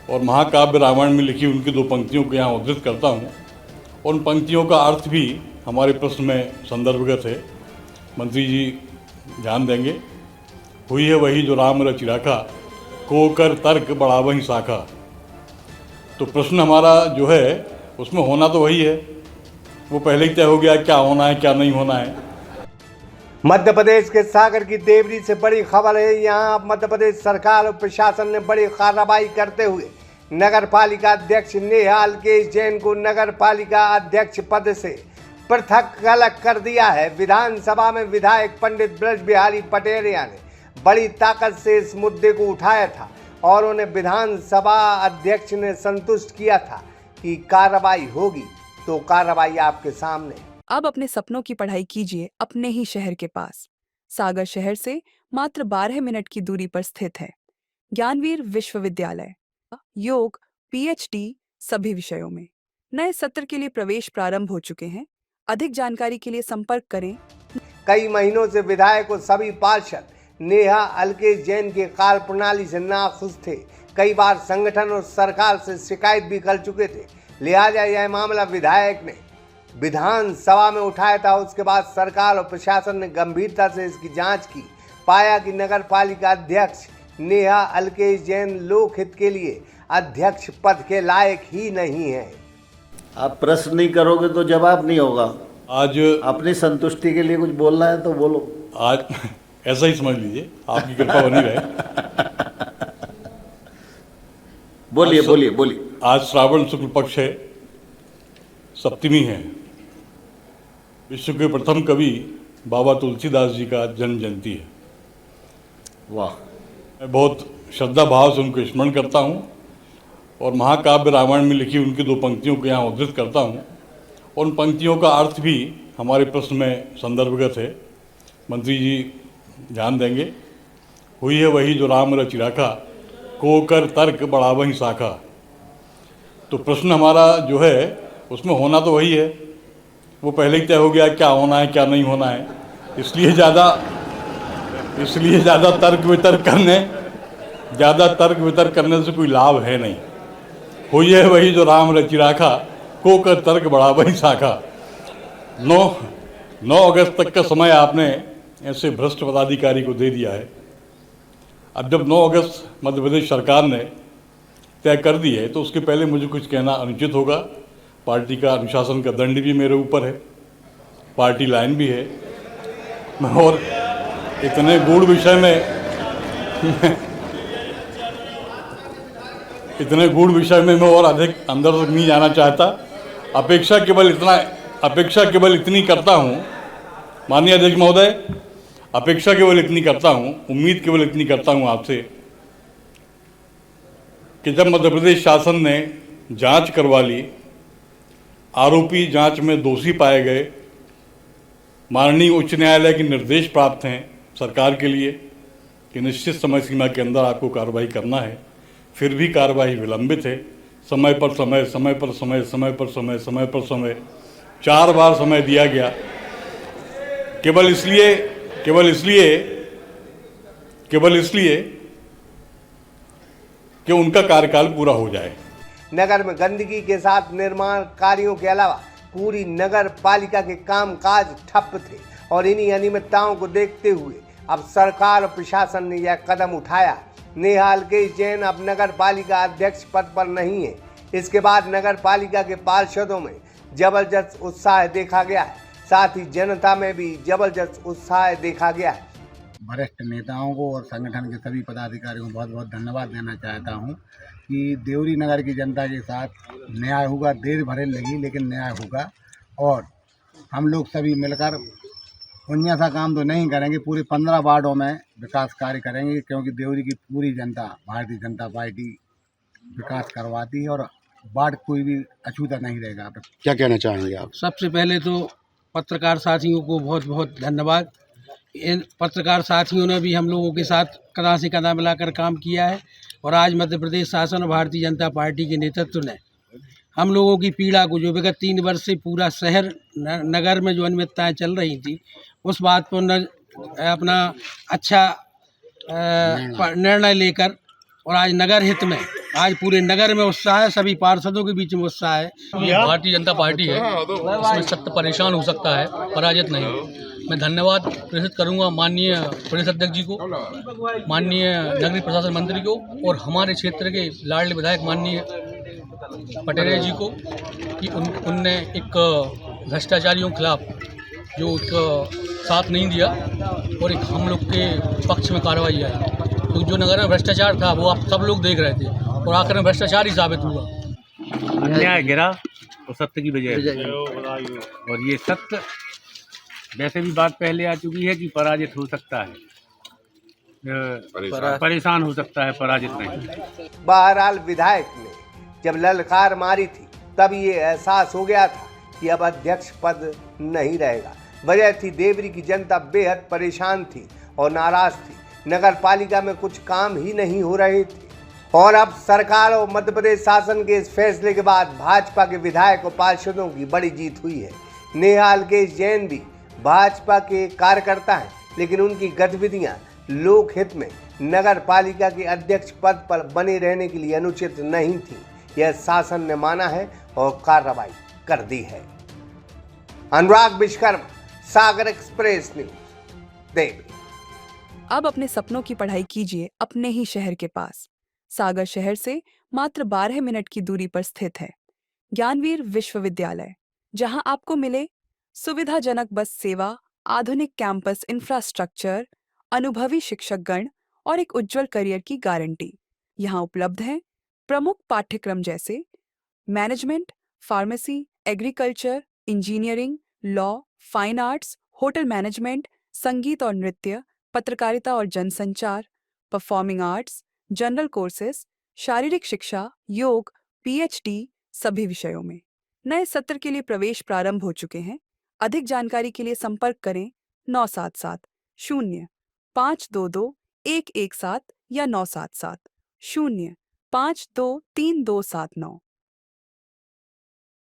और महाकाव्य रामायण में लिखी उनकी दो पंक्तियों को यहाँ उद्धृत करता हूँ। उन पंक्तियों का अर्थ भी हमारे प्रश्न में संदर्भगत है। मंत्री जी ध्यान देंगे। हुई है वही जो राम रचि राखा, को कर तर्क बढ़ावहीं शाखा। तो प्रश्न हमारा जो है उसमें होना तो वही है, वो पहले ही तय हो गया क्या होना है क्या नहीं होना है। मध्य प्रदेश के सागर की देवरी से बड़ी खबर है। यहाँ मध्य प्रदेश सरकार और प्रशासन ने बड़ी कार्रवाई करते हुए नगर पालिका अध्यक्ष नेहा अलकेश जैन को नगर पालिका अध्यक्ष पद से पृथक अलग कर दिया है। विधानसभा में विधायक पंडित ब्रज बिहारी पटेरिया ने बड़ी ताकत से इस मुद्दे को उठाया था और उन्हें विधानसभा अध्यक्ष ने संतुष्ट किया था कि कार्रवाई होगी। तो कार्रवाई आपके सामने। अब अपने सपनों की पढ़ाई कीजिए अपने ही शहर के पास। सागर शहर से मात्र 12 मिनट की दूरी पर स्थित है ज्ञानवीर विश्वविद्यालय। योग, पीएचडी सभी विषयों में। नए सत्र के लिए प्रवेश प्रारंभ हो चुके हैं। अधिक जानकारी के लिए संपर्क करें। कई महीनों से विधायक और सभी पार्षद नेहा अलकेश जैन के कार्यप्रणाली से नाखुश थे। कई बार संगठन और सरकार से शिकायत भी कर चुके थे। लिहाजा यह मामला विधायक ने विधानसभा में उठाया था। उसके बाद सरकार और प्रशासन ने गंभीरता से इसकी जांच की। पाया कि नगर पालिका अध्यक्ष नेहा अलकेश जैन लोकहित के लिए अध्यक्ष पद के लायक ही नहीं है। आप प्रश्न नहीं करोगे तो जवाब नहीं होगा। आज अपनी संतुष्टि के लिए कुछ बोलना है तो बोलो। आज ऐसा ही समझ लीजिए, आपकी कृपा बनी रहे। बोलिए बोलिए बोलिए। आज श्रावण शुक्ल पक्ष है, सप्तमी है। विश्व के प्रथम कवि बाबा तुलसीदास जी का जन्म जयंती है। वाह। मैं बहुत श्रद्धा भाव से उनको स्मरण करता हूँ और महाकाव्य रामायण में लिखी उनकी दो पंक्तियों को यहाँ उद्धृत करता हूँ। उन पंक्तियों का अर्थ भी हमारे प्रश्न में संदर्भगत है। मंत्री जी ध्यान देंगे। हुई है वही जो राम रचि राखा, को कर तर्क बढ़ावहीं शाखा। तो प्रश्न हमारा जो है उसमें होना तो वही है, वो पहले ही तय हो गया क्या होना है क्या नहीं होना है। इसलिए ज़्यादा तर्क वितर्क करने से कोई लाभ है नहीं। हुई है वही जो राम रचि राखा, को कर तर्क बढ़ावहीं शाखा। 9 अगस्त तक का समय आपने ऐसे भ्रष्ट पदाधिकारी को दे दिया है। अब जब 9 अगस्त मध्य प्रदेश सरकार ने तय कर दी है तो उसके पहले मुझे कुछ कहना अनुचित होगा। पार्टी का अनुशासन का दंड भी मेरे ऊपर है, पार्टी लाइन भी है। और इतने गूढ़ विषय में मैं और अधिक अंदर तक नहीं जाना चाहता। अपेक्षा केवल इतनी करता हूँ, माननीय अध्यक्ष महोदय, अपेक्षा केवल इतनी करता हूँ, उम्मीद केवल इतनी करता हूँ आपसे कि जब मध्य प्रदेश शासन ने जांच करवा ली, आरोपी जांच में दोषी पाए गए, माननीय उच्च न्यायालय के निर्देश प्राप्त हैं सरकार के लिए कि निश्चित समय सीमा के अंदर आपको कार्रवाई करना है, फिर भी कार्रवाई विलंबित है। समय पर समय 4 बार समय दिया गया केवल इसलिए कि उनका कार्यकाल पूरा हो जाए। नगर में गंदगी के साथ निर्माण कार्यों के अलावा पूरी नगर पालिका के कामकाज ठप थे और इन्हीं अनियमितताओं को देखते हुए अब सरकार और प्रशासन ने यह कदम उठाया। नेहा अलकेश जैन अब नगर पालिका अध्यक्ष पद पर नहीं है। इसके बाद नगर पालिका के पार्षदों में जबरदस्त उत्साह देखा गया है, साथ ही जनता में भी जबरदस्त उत्साह देखा गया है। वरिष्ठ नेताओं को और संगठन के सभी पदाधिकारियों को बहुत बहुत धन्यवाद देना चाहता हूं कि देवरी नगर की जनता के साथ न्याय होगा। देर भले लगी लेकिन न्याय होगा और हम लोग सभी मिलकर उन्हीं सा काम तो नहीं करेंगे, पूरे 15 वार्डों में विकास कार्य करेंगे, क्योंकि देवरी की पूरी जनता भारतीय जनता पार्टी विकास करवाती है और वार्ड कोई भी अछूता नहीं रहेगा। क्या कहना चाहेंगे आप? सबसे पहले तो पत्रकार साथियों को बहुत बहुत धन्यवाद। इन पत्रकार साथियों ने भी हम लोगों के साथ कदम से कदम मिलाकर काम किया है और आज मध्य प्रदेश शासन और भारतीय जनता पार्टी के नेतृत्व ने हम लोगों की पीड़ा को, जो विगत 3 वर्ष से पूरा शहर नगर में जो अनियमितताएँ चल रही थी, उस बात पर अपना अच्छा निर्णय लेकर और आज नगर हित में आज पूरे नगर में उत्साह है, सभी पार्षदों के बीच में उत्साह है। ये भारतीय जनता पार्टी है, इसमें सत्य परेशान हो सकता है, पराजित नहीं। मैं धन्यवाद प्रेषित करूंगा माननीय प्रदेश अध्यक्ष जी को, माननीय नगरीय प्रशासन मंत्री को और हमारे क्षेत्र के लाडले विधायक माननीय पटेल जी को कि उनने एक भ्रष्टाचारियों के खिलाफ जो एक साथ नहीं दिया और एक हम लोग के पक्ष में कार्रवाई आई। तो जो नगर में भ्रष्टाचार था वो आप सब लोग देख रहे थे और आखिर में भ्रष्टाचार ही साबित हुआ। अन्याय गिरा तो सत्य की विजय। और ये सत्य वैसे भी बात पहले आ चुकी है कि पराजित हो सकता है, परेशान हो सकता है, पराजित नहीं। बहरहाल विधायक ने जब ललकार मारी थी तब ये एहसास हो गया था कि अब अध्यक्ष पद नहीं रहेगा। वजह थी देवरी की जनता बेहद परेशान थी और नाराज थी। नगर पालिका में कुछ काम ही नहीं हो रहे थे और अब सरकार और मध्य प्रदेश शासन के इस फैसले के बाद भाजपा के विधायक और पार्षदों की बड़ी जीत हुई है। नेहा अलकेश जैन भी भाजपा के कार्यकर्ता हैं, लेकिन उनकी गतिविधियां लोकहित में नगर पालिका के अध्यक्ष पद पर बने रहने के लिए अनुचित नहीं थी। यह शासन ने माना है और कार्रवाई कर दी है। अनुराग विश्वकर्मा, सागर एक्सप्रेस न्यूज, देवरी। अब अपने सपनों की पढ़ाई कीजिए अपने ही शहर के पास। सागर शहर से मात्र 12 मिनट की दूरी पर स्थित है ज्ञानवीर विश्वविद्यालय, जहां आपको मिले सुविधाजनक बस सेवा, आधुनिक कैंपस इंफ्रास्ट्रक्चर, अनुभवी शिक्षकगण और एक उज्जवल करियर की गारंटी। यहाँ उपलब्ध है प्रमुख पाठ्यक्रम जैसे management, pharmacy, agriculture, engineering, law, fine arts, hotel management, संगीत और नृत्य, पत्रकारिता और जनसंचार, परफॉर्मिंग आर्ट्स, जनरल कोर्सेज, शारीरिक शिक्षा, योग, पीएचडी सभी विषयों में। नए सत्र के लिए प्रवेश प्रारंभ हो चुके हैं। अधिक जानकारी के लिए संपर्क करें 977 0 522 117 या 977 0 523 279।